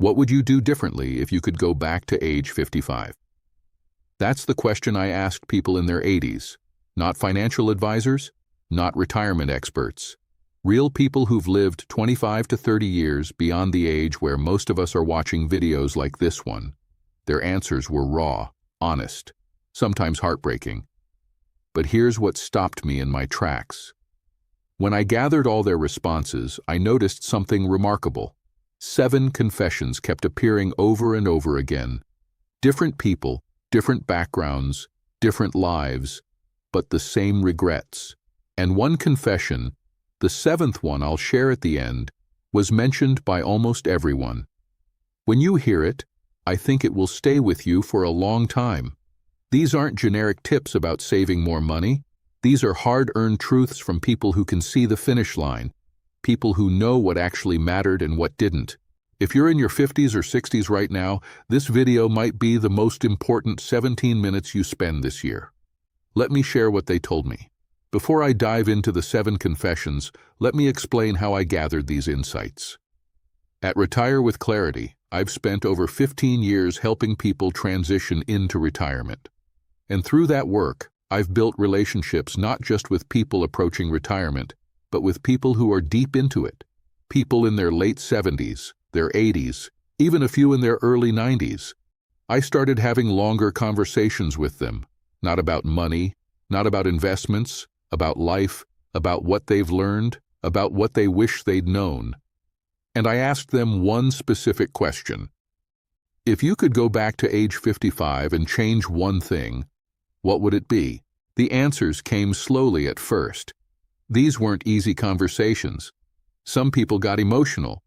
What would you do differently if you could go back to age 55? That's the question I asked people in their 80s. Not financial advisors, not retirement experts. Real people who've lived 25 to 30 years beyond the age where most of us are watching videos like this one. Their answers were raw, honest, sometimes heartbreaking. But here's what stopped me in my tracks. When I gathered all their responses, I noticed something remarkable. 7 confessions kept appearing over and over again. Different people, different backgrounds, different lives, but the same regrets. And one confession, the 7th one I'll share at the end, was mentioned by almost everyone. When you hear it, I think it will stay with you for a long time. These aren't generic tips about saving more money. These are hard-earned truths from people who can see the finish line, people who know what actually mattered and what didn't. If you're in your 50s or 60s right now, this video might be the most important 17 minutes you spend this year. Let me share what they told me. Before I dive into the 7 confessions, let me explain how I gathered these insights. At Retire with Clarity, I've spent over 15 years helping people transition into retirement. And through that work, I've built relationships not just with people approaching retirement, but with people who are deep into it. People in their late 70s, their 80s, even a few in their early 90s. I started having longer conversations with them, not about money, not about investments, about life, about what they've learned, about what they wish they'd known. And I asked them one specific question. If you could go back to age 55 and change one thing, what would it be? The answers came slowly at first. These weren't easy conversations. Some people got emotional.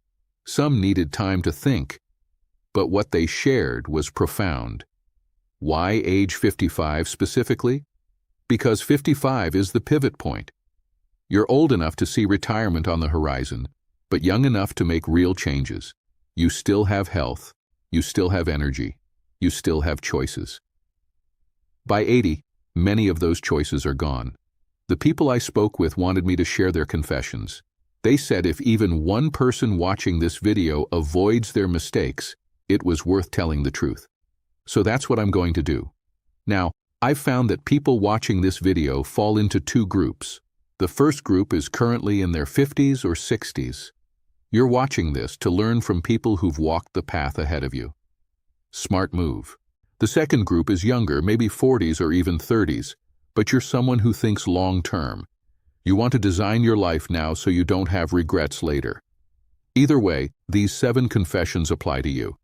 Some needed time to think. But what they shared was profound. Why age 55 specifically? Because 55 is the pivot point. You're old enough to see retirement on the horizon, but young enough to make real changes. You still have health. You still have energy. You still have choices. By 80, many of those choices are gone. The people I spoke with wanted me to share their confessions. They said if even one person watching this video avoids their mistakes, it was worth telling the truth. So that's what I'm going to do. Now, I've found that people watching this video fall into 2 groups. The first group is currently in their 50s or 60s. You're watching this to learn from people who've walked the path ahead of you. Smart move. The second group is younger, maybe 40s or even 30s, but you're someone who thinks long-term. You want to design your life now so you don't have regrets later. Either way, these 7 confessions apply to you.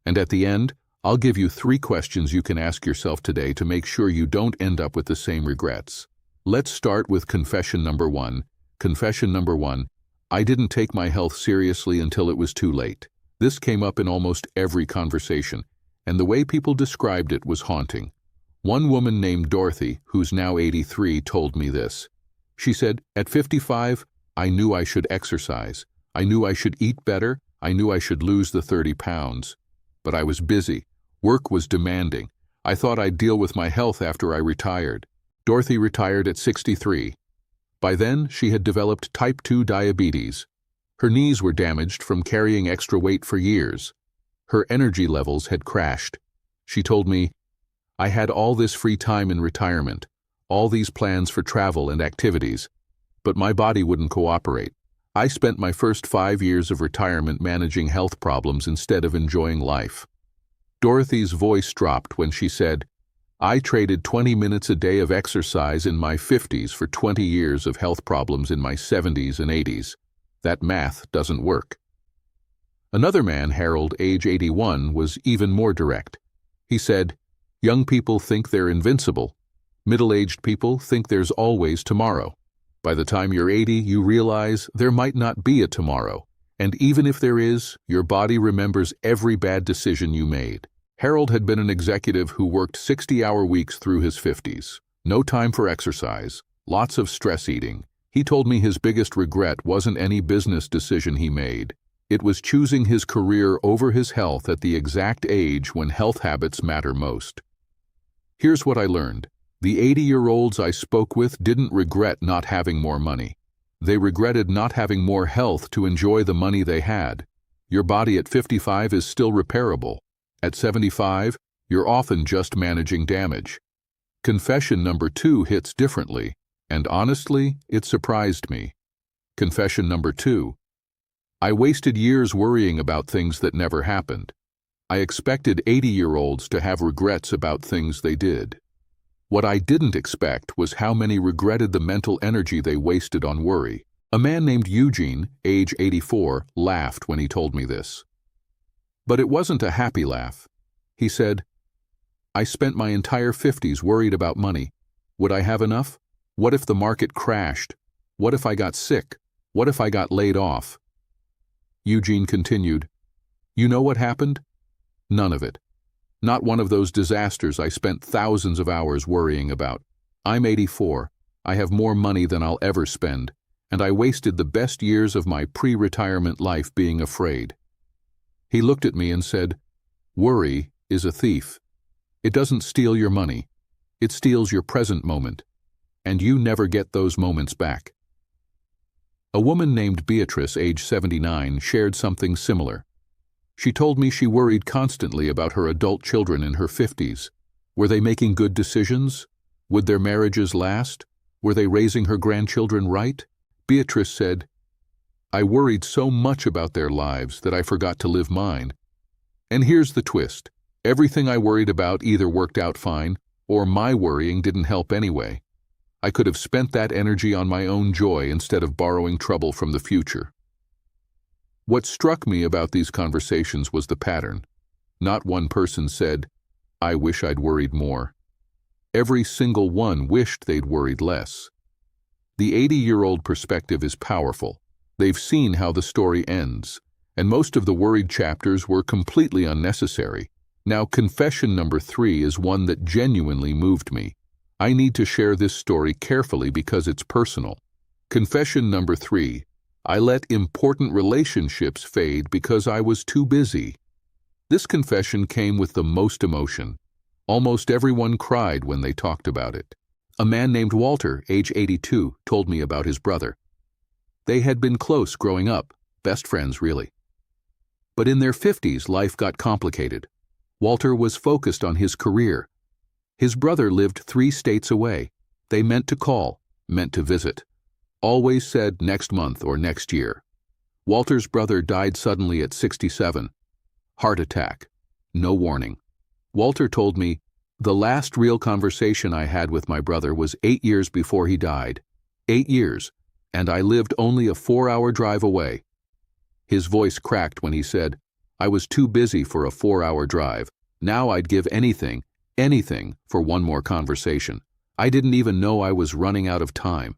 And at the end, I'll give you 3 questions you can ask yourself today to make sure you don't end up with the same regrets. Let's start with confession number 1. Confession number 1. I didn't take my health seriously until it was too late. This came up in almost every conversation, and the way people described it was haunting. One woman named Dorothy, who's now 83, told me this. She said, at 55, I knew I should exercise. I knew I should eat better. I knew I should lose the 30 pounds. But I was busy. Work was demanding. I thought I'd deal with my health after I retired. Dorothy retired at 63. By then, she had developed type 2 diabetes. Her knees were damaged from carrying extra weight for years. Her energy levels had crashed. She told me, I had all this free time in retirement, all these plans for travel and activities, but my body wouldn't cooperate. I spent my first 5 years of retirement managing health problems instead of enjoying life. Dorothy's voice dropped when she said, I traded 20 minutes a day of exercise in my 50s for 20 years of health problems in my 70s and 80s. That math doesn't work. Another man, Harold, age 81, was even more direct. He said, young people think they're invincible. Middle-aged people think there's always tomorrow. By the time you're 80, you realize there might not be a tomorrow. And even if there is, your body remembers every bad decision you made. Harold had been an executive who worked 60-hour weeks through his 50s. No time for exercise, lots of stress eating. He told me his biggest regret wasn't any business decision he made. It was choosing his career over his health at the exact age when health habits matter most. Here's what I learned. The 80-year-olds I spoke with didn't regret not having more money. They regretted not having more health to enjoy the money they had. Your body at 55 is still repairable. At 75, you're often just managing damage. Confession number 2 hits differently, and honestly, it surprised me. Confession number 2. I wasted years worrying about things that never happened. I expected 80-year-olds to have regrets about things they did. What I didn't expect was how many regretted the mental energy they wasted on worry. A man named Eugene, age 84, laughed when he told me this. But it wasn't a happy laugh. He said, "I spent my entire 50s worried about money. Would I have enough? What if the market crashed? What if I got sick? What if I got laid off?" Eugene continued, "You know what happened? None of it. Not one of those disasters I spent thousands of hours worrying about. I'm 84. I have more money than I'll ever spend, and I wasted the best years of my pre-retirement life being afraid." He looked at me and said, "Worry is a thief. It doesn't steal your money. It steals your present moment, and you never get those moments back." A woman named Beatrice, age 79, shared something similar. She told me she worried constantly about her adult children in her 50s. Were they making good decisions? Would their marriages last? Were they raising her grandchildren right? Beatrice said, "I worried so much about their lives that I forgot to live mine." And here's the twist. Everything I worried about either worked out fine, or my worrying didn't help anyway. I could have spent that energy on my own joy instead of borrowing trouble from the future. What struck me about these conversations was the pattern. Not one person said, "I wish I'd worried more." Every single one wished they'd worried less. The 80-year-old perspective is powerful. They've seen how the story ends, and most of the worried chapters were completely unnecessary. Now, confession number 3 is one that genuinely moved me. I need to share this story carefully because it's personal. Confession number 3. I let important relationships fade because I was too busy. This confession came with the most emotion. Almost everyone cried when they talked about it. A man named Walter, age 82, told me about his brother. They had been close growing up, best friends really. But in their 50s, life got complicated. Walter was focused on his career. His brother lived 3 states away. They meant to call, meant to visit. Always said next month or next year. Walter's brother died suddenly at 67. Heart attack. No warning. Walter told me, "The last real conversation I had with my brother was 8 years before he died. 8 years, and I lived only a 4-hour drive away." His voice cracked when he said, "I was too busy for a 4-hour drive. Now I'd give anything for one more conversation. I didn't even know I was running out of time."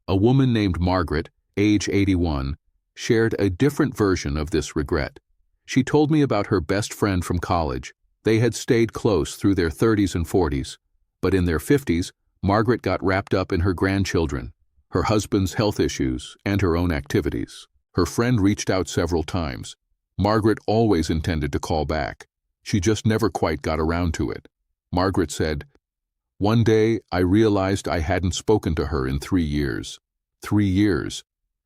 A woman named Margaret, age 81, shared a different version of this regret. She told me about her best friend from college. They had stayed close through their 30s and 40s, but in their 50s, Margaret got wrapped up in her grandchildren, her husband's health issues, and her own activities. Her friend reached out several times. Margaret always intended to call back. She just never quite got around to it. Margaret said, "One day, I realized I hadn't spoken to her in 3 years. 3 years.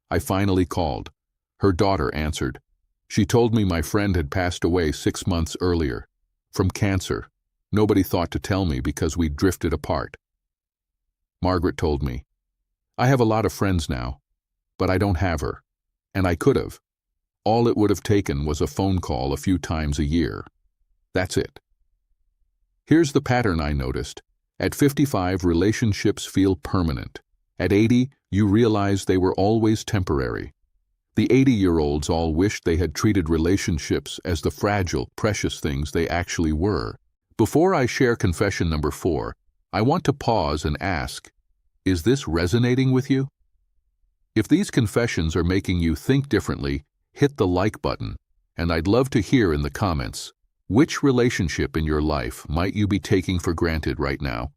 I finally called. Her daughter answered. She told me my friend had passed away 6 months earlier. From cancer. Nobody thought to tell me because we'd drifted apart." Margaret told me, "I have a lot of friends now, but I don't have her. And I could have. All it would have taken was a phone call a few times a year. That's it." Here's the pattern I noticed. At 55, relationships feel permanent. At 80, you realize they were always temporary. The 80-year-olds all wished they had treated relationships as the fragile, precious things they actually were. Before I share confession number 4, I want to pause and ask, is this resonating with you? If these confessions are making you think differently, hit the like button, and I'd love to hear in the comments, which relationship in your life might you be taking for granted right now?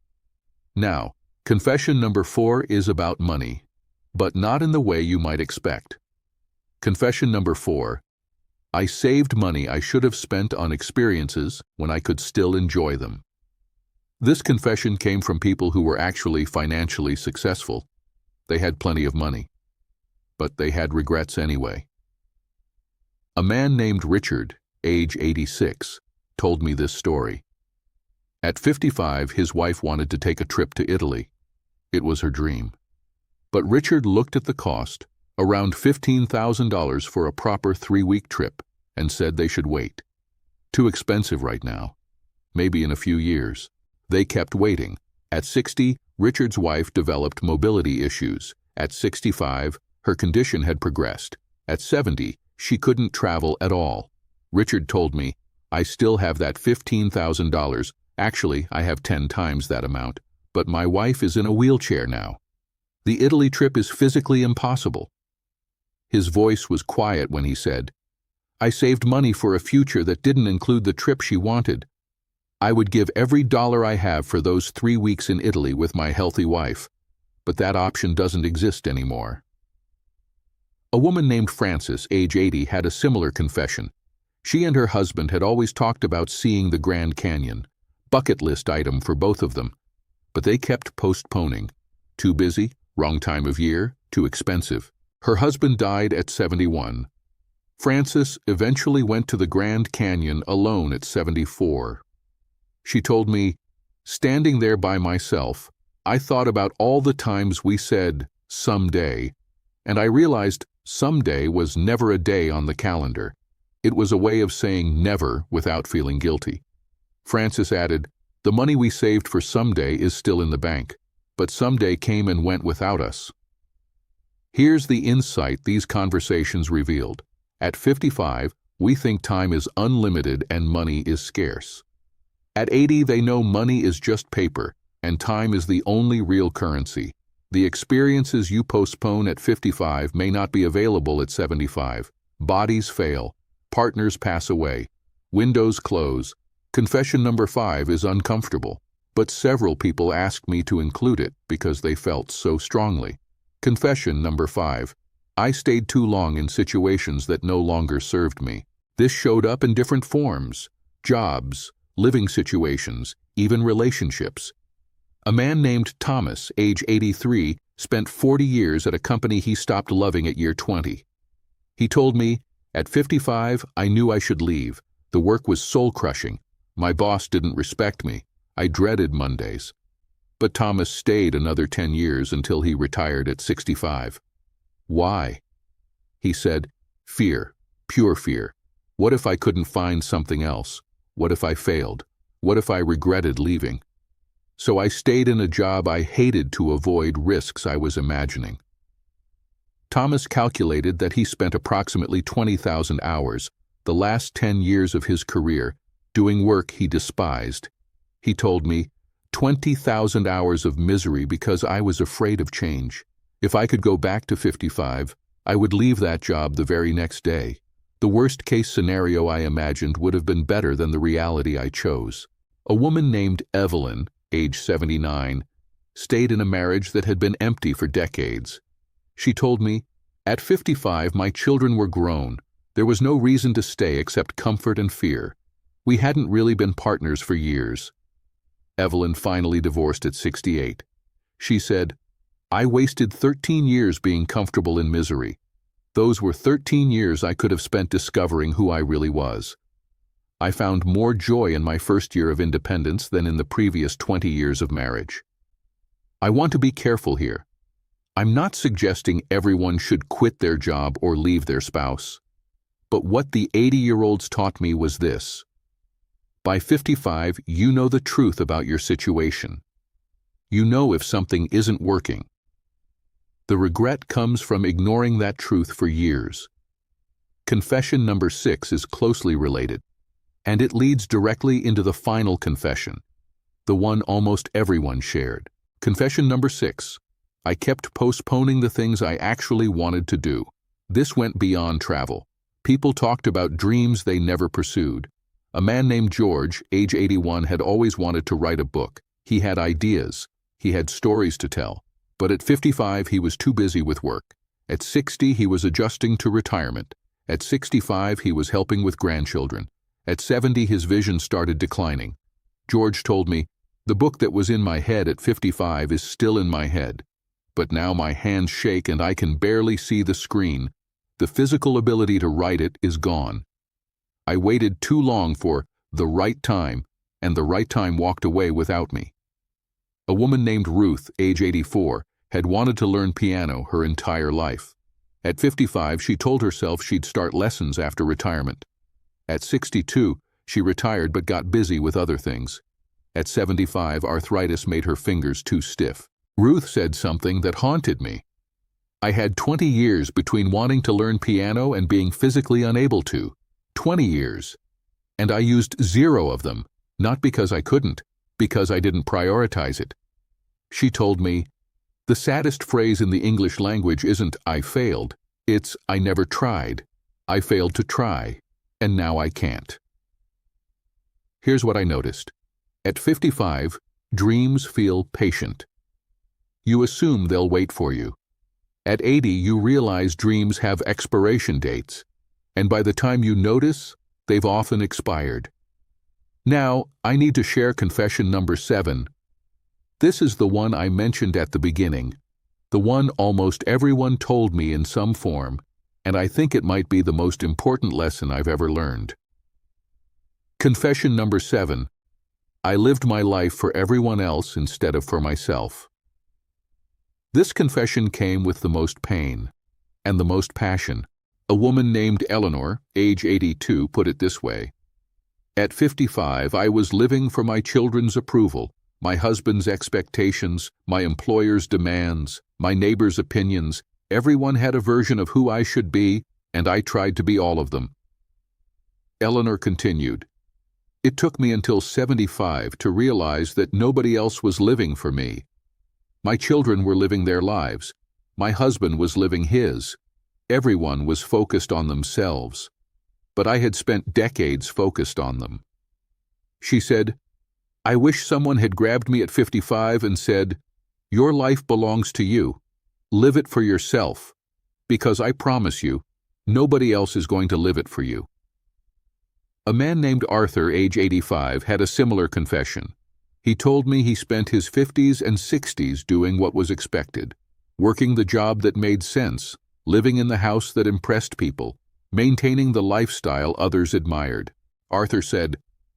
Now, confession number 4 is about money, but not in the way you might expect. Confession number 4. I saved money I should have spent on experiences when I could still enjoy them. This confession came from people who were actually financially successful. They had plenty of money, but they had regrets anyway. A man named Richard, age 86, told me this story. At 55, his wife wanted to take a trip to Italy. It was her dream. But Richard looked at the cost, around $15,000 for a proper 3-week trip, and said they should wait. Too expensive right now. Maybe in a few years. They kept waiting. At 60, Richard's wife developed mobility issues. At 65, her condition had progressed. At 70, she couldn't travel at all. Richard told me, "I still have that $15,000. Actually, I have 10 times that amount. But my wife is in a wheelchair now. The Italy trip is physically impossible." His voice was quiet when he said, "I saved money for a future that didn't include the trip she wanted. I would give every dollar I have for those 3 weeks in Italy with my healthy wife, but that option doesn't exist anymore." A woman named Frances, age 80, had a similar confession. She and her husband had always talked about seeing the Grand Canyon, bucket list item for both of them, but they kept postponing. Too busy, wrong time of year, too expensive. Her husband died at 71. Frances eventually went to the Grand Canyon alone at 74. She told me, "Standing there by myself, I thought about all the times we said, 'someday,' and I realized someday was never a day on the calendar. It was a way of saying never without feeling guilty." Frances added, "The money we saved for someday is still in the bank, but someday came and went without us." Here's the insight these conversations revealed. At 55, we think time is unlimited and money is scarce. At 80, they know money is just paper, and time is the only real currency. The experiences you postpone at 55 may not be available at 75. Bodies fail, partners pass away, windows close. Confession number 5 is uncomfortable, but several people asked me to include it because they felt so strongly. Confession number 5. I stayed too long in situations that no longer served me. This showed up in different forms: jobs, living situations, even relationships. A man named Thomas, age 83, spent 40 years at a company he stopped loving at year 20. He told me, "At 55, I knew I should leave. The work was soul-crushing. My boss didn't respect me. I dreaded Mondays." But Thomas stayed another 10 years until he retired at 65. Why? He said, "Fear, pure fear. What if I couldn't find something else? What if I failed? What if I regretted leaving? So I stayed in a job I hated to avoid risks I was imagining." Thomas calculated that he spent approximately 20,000 hours, the last 10 years of his career, doing work he despised. He told me, 20,000 hours of misery because I was afraid of change. If I could go back to 55, I would leave that job the very next day. The worst-case scenario I imagined would have been better than the reality I chose. A woman named Evelyn, age 79, stayed in a marriage that had been empty for decades. She told me, "At 55, my children were grown. There was no reason to stay except comfort and fear. We hadn't really been partners for years." Evelyn finally divorced at 68. She said, "I wasted 13 years being comfortable in misery. Those were 13 years I could have spent discovering who I really was. I found more joy in my first year of independence than in the previous 20 years of marriage." I want to be careful here. I'm not suggesting everyone should quit their job or leave their spouse. But what the 80-year-olds taught me was this: by 55, you know the truth about your situation. You know if something isn't working. The regret comes from ignoring that truth for years. Confession number 6 is closely related, and it leads directly into the final confession, the one almost everyone shared. Confession number 6. I kept postponing the things I actually wanted to do. This went beyond travel. People talked about dreams they never pursued. A man named George, age 81, had always wanted to write a book. He had ideas. He had stories to tell. But at 55, he was too busy with work. At 60, he was adjusting to retirement. At 65, he was helping with grandchildren. At 70, his vision started declining. George told me, "The book that was in my head at 55 is still in my head. But now my hands shake and I can barely see the screen. The physical ability to write it is gone. I waited too long for the right time, and the right time walked away without me. A woman named Ruth, age 84, had wanted to learn piano her entire life. At 55, she told herself she'd start lessons after retirement. At 62, she retired but got busy with other things. At 75, arthritis made her fingers too stiff. Ruth said something that haunted me. I had 20 years between wanting to learn piano and being physically unable to. 20 years. And I used 0 of them, not because I couldn't, because I didn't prioritize it. She told me, the saddest phrase in the English language isn't "I failed," it's "I never tried. I failed to try, and now I can't." Here's what I noticed. At 55, dreams feel patient. You assume they'll wait for you. At 80, you realize dreams have expiration dates, and by the time you notice, they've often expired. Now, I need to share confession number 7. This is the one I mentioned at the beginning, the one almost everyone told me in some form, and I think it might be the most important lesson I've ever learned. Confession number 7. I lived my life for everyone else instead of for myself. This confession came with the most pain and the most passion. A woman named Eleanor, age 82, put it this way. At 55, I was living for my children's approval, my husband's expectations, my employer's demands, my neighbor's opinions. Everyone had a version of who I should be, and I tried to be all of them. Eleanor continued, it took me until 75 to realize that nobody else was living for me. My children were living their lives. My husband was living his. Everyone was focused on themselves. But I had spent decades focused on them. She said, I wish someone had grabbed me at 55 and said, your life belongs to you. Live it for yourself, because I promise you, nobody else is going to live it for you. A man named Arthur, age 85, had a similar confession. He told me he spent his 50s and 60s doing what was expected, working the job that made sense, living in the house that impressed people, maintaining the lifestyle others admired. Arthur said,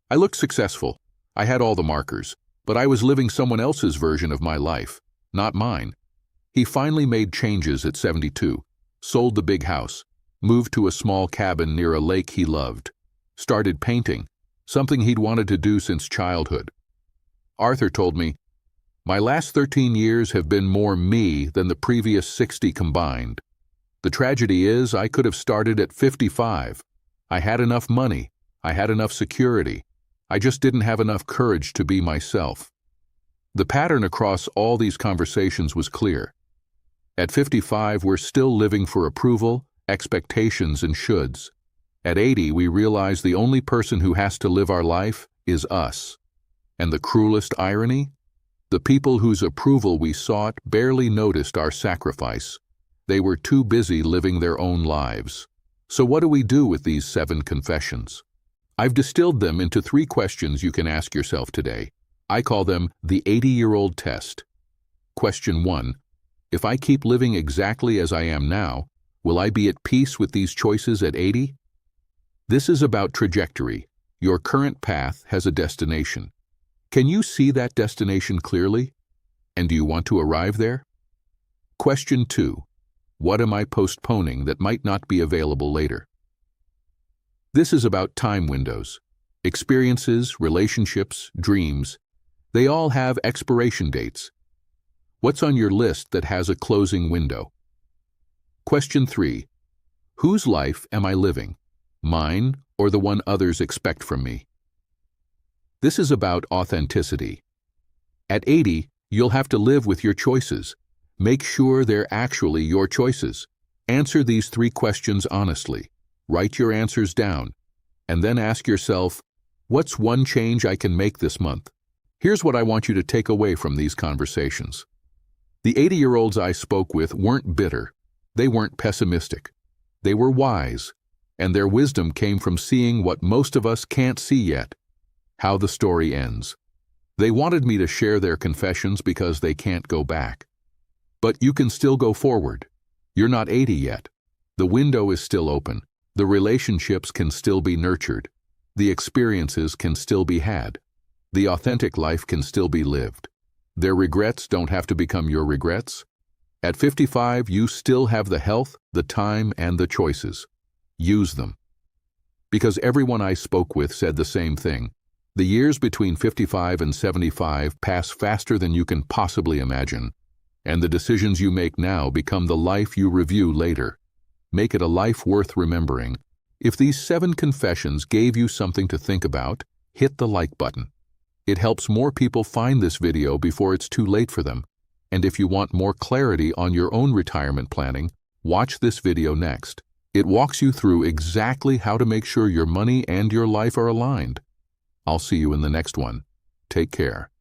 I looked successful. I had all the markers, but I was living someone else's version of my life, not mine. He finally made changes at 72, sold the big house, moved to a small cabin near a lake he loved, started painting, something he'd wanted to do since childhood. Arthur told me, my last 13 years have been more me than the previous 60 combined. The tragedy is I could have started at 55. I had enough money. I had enough security. I just didn't have enough courage to be myself. The pattern across all these conversations was clear. At 55, we're still living for approval, expectations, and shoulds. At 80, we realize the only person who has to live our life is us. And the cruelest irony? The people whose approval we sought barely noticed our sacrifice. They were too busy living their own lives. So what do we do with these 7 confessions? I've distilled them into 3 questions you can ask yourself today. I call them the 80-year-old test. Question 1. If I keep living exactly as I am now, will I be at peace with these choices at 80? This is about trajectory. Your current path has a destination. Can you see that destination clearly? And do you want to arrive there? Question 2. What am I postponing that might not be available later? This is about time windows. Experiences, relationships, dreams, they all have expiration dates. What's on your list that has a closing window? Question 3. Whose life am I living? Mine or the one others expect from me? This is about authenticity. At 80, you'll have to live with your choices. Make sure they're actually your choices. Answer these 3 questions honestly. Write your answers down, and then ask yourself, what's one change I can make this month? Here's what I want you to take away from these conversations. The 80-year-olds I spoke with weren't bitter. They weren't pessimistic. They were wise, and their wisdom came from seeing what most of us can't see yet, how the story ends. They wanted me to share their confessions because they can't go back. But you can still go forward. You're not 80 yet. The window is still open. The relationships can still be nurtured. The experiences can still be had. The authentic life can still be lived. Their regrets don't have to become your regrets. At 55, you still have the health, the time, and the choices. Use them. Because everyone I spoke with said the same thing. The years between 55 and 75 pass faster than you can possibly imagine, and the decisions you make now become the life you review later. Make it a life worth remembering. If these 7 confessions gave you something to think about, hit the like button. It helps more people find this video before it's too late for them. And if you want more clarity on your own retirement planning, watch this video next. It walks you through exactly how to make sure your money and your life are aligned. I'll see you in the next one. Take care.